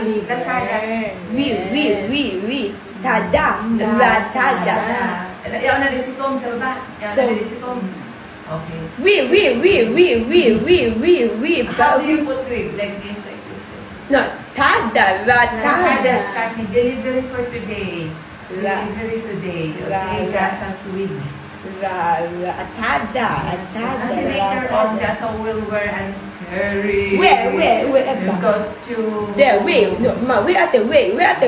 Lazada. Tada. Lazada. Ayaw na disikom sa baba. Ayaw na disikom. Okay. How do you put wig? Like this, like this. No, tada. Lazada scanning. Delivery for today. Delivery today. Okay, Jasa's wig. Tada. Kasi later on, Jasa will wear a scary costume. There, no, ma, we are the way. Baba,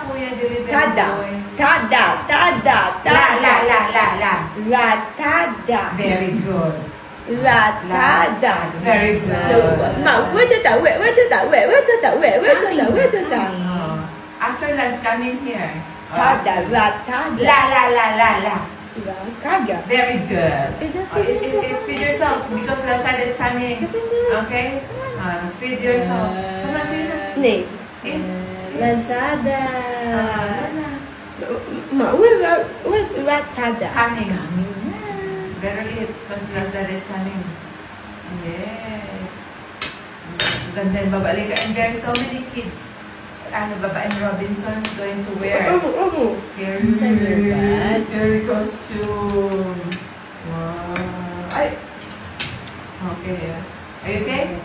kuya, delivery boy. Tada. La, tada. Very good. La, tada. Very good. Ma, where to that way? After lunch, come in here. Tada. La. Tada. Very good. Feed yourself because Lazada is coming. Okay? Feed yourself. Come on, sige na. Lazada. Ma, where tada? Coming. Better eat because Lazada is coming. Yes. Ganda yung babalik. And there are so many kids. Babae Robinson is going to wear scary costume. Wow. Ay. Okay. Are you okay?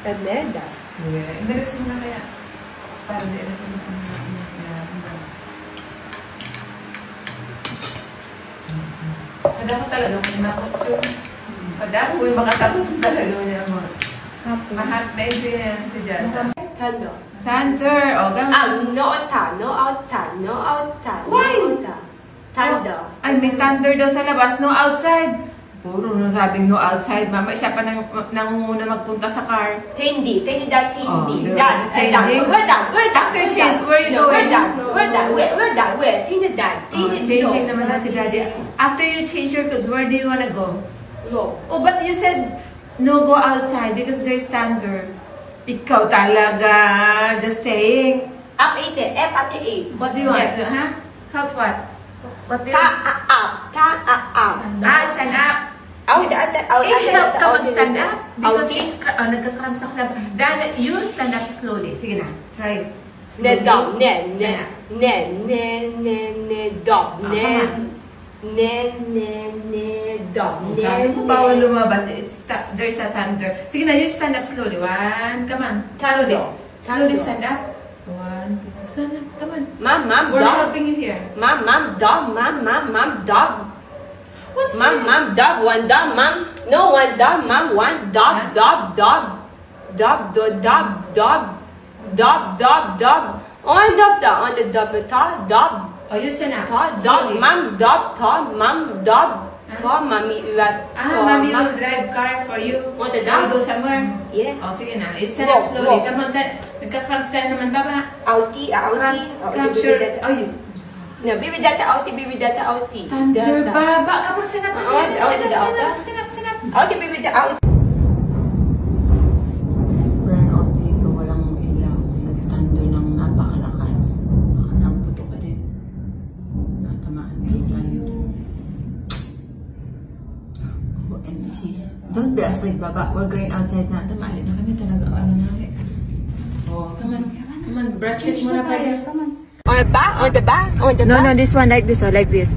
Amanda. Yeah. Indirex mo na kaya. Para di na siya Kada ko talaga may mga costume. Kada ko may makatapos talaga niya mga mahat medyo yan si Jasa. Thunder. Oh, gano'n. No outside. Why? Thunder. Ay, may thunder daw sa labas. No outside. Puro nung sabing no outside. Mama, siya pa nangunguna magpunta sa car. Hindi. After change, where you going? Where? Changing naman daw si Daddy. After you change your clothes, where do you wanna go? Go. Oh, but you said no go outside because there's thunder. Ikaw talaga. Just saying. Up 8. F at 8. What do you want? Huh? Help what? What do you up. stand up. Help ka mag-stand up. Because it's nagka-cramps ako sa... Dan, you stand up slowly. Sige na. Try it. Dom. Sabi mo bawal lumabas. There's a thunder. Sige na, you stand up slowly. Come on. Slowly stand up. 1, 2, stand up. Come on. Mom, we're helping you here. Mom, dog. What's this? Mom, dog. One dog, Mom. No, one dog, Mom. One dog. On the dog. Oh, you stand up. Dog, Mom, dog. Mommy, Mommy will drive car for you. Want the You dog? go somewhere? Yeah. Oh, sige na. You stand up slowly. Come on, nagka-cramps ka naman, baba. Outie. Cramps your... Oh, you. No, baby data outie. Thunder, baba. Come on, stand up. Stand up. Outie, baby data outie. Burn out dito. Walang ilaw. Nag-thunder ng napakalakas. Baka naamputo ka din. Natamaan din tayo. Don't be afraid, Baba. We're going outside na. Tamali na kami talaga. Ano namin? Oh, come on. Bracelet muna pa yan. On the back. No, this one like this.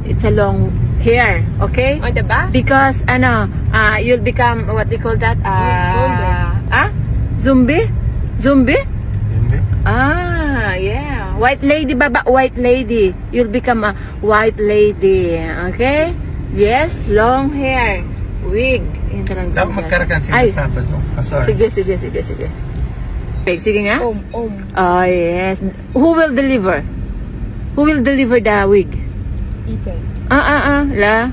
It's a long hair, okay? On the back? Because, you'll become, what do you call that? Zombie? Yeah. White lady, Baba. White lady. You'll become a white lady, okay? Yes, long hair. Wig. Dapat magkarakan sila sa sabat mo. Sige. Sige nga? Oh, yes. Who will deliver? Who will deliver the wig? La.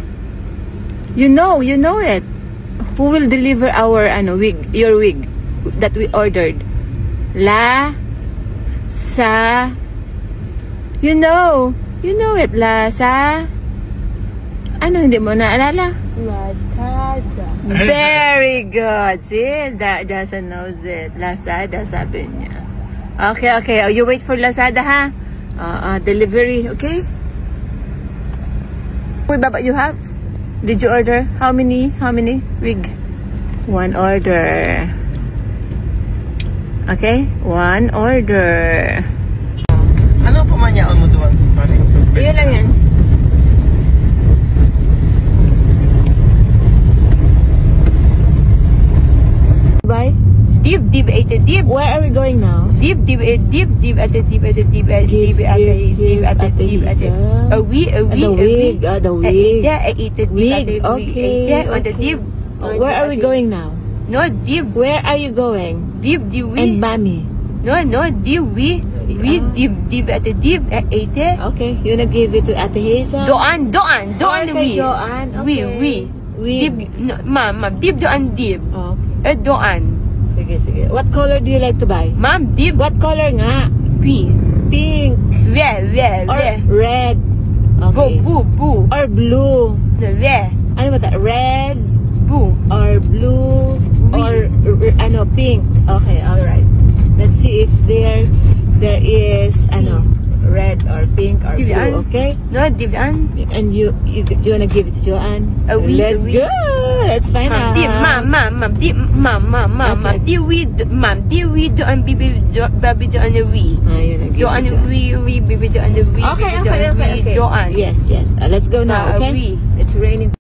You know it. Who will deliver our wig? Your wig that we ordered? La. Sa. You know it. La. Sa. Ano, hindi mo naalala? Lazada. Very good. See, that Jasa knows it. Lazada, sabi niya. Okay. Oh, you wait for Lazada, ha? Delivery, okay? Wait, Baba, you have? Did you order? How many wig? One order. Okay? One order. Ano pamanyaan mo doon? Iyon lang yan. Bye. Deep, deep, at the deep. Where are we going now? Deep, deep, deep, deep, at the deep, at the deep, at the deep, at the deep, at the deep, at the a wig, The wig. The wig. Yeah, I eat the deep, Wig. Okay. yeah, on the Okay. deep. Where are we going now? No, deep, Where are you going? deep, deep, And we. mommy. No, deep, we deep, deep, at the deep, I ate it. Okay. You wanna give it to Ate Hazel? Doan, Okay, we. Joanne. Okay. We. Wig. Deep, no, ma'am, deep, doan, deep. Okay. Doan. Sige. What color do you like to buy? Ma'am, deep, What color nga? we. Pink. Where, Or where? red. Okay. Boo. Or blue. No, where? Ano ba ta? Red. Boo. Or blue. Oui. Or pink. Okay, alright. Let's see if there is red or pink or Diba? blue, okay? No, deep, doan. And you wanna give it to Joanne? Oui, Let's oui. go. Let's find out. Deep, ma'am, deep, Okay. deep, we, ma'am, deep, we, doan, baby, doan, we. You wanna give Doan, it to Joanne. we, baby, doan, we. Okay. Doan. Yes. Let's go now, We. okay? It's raining.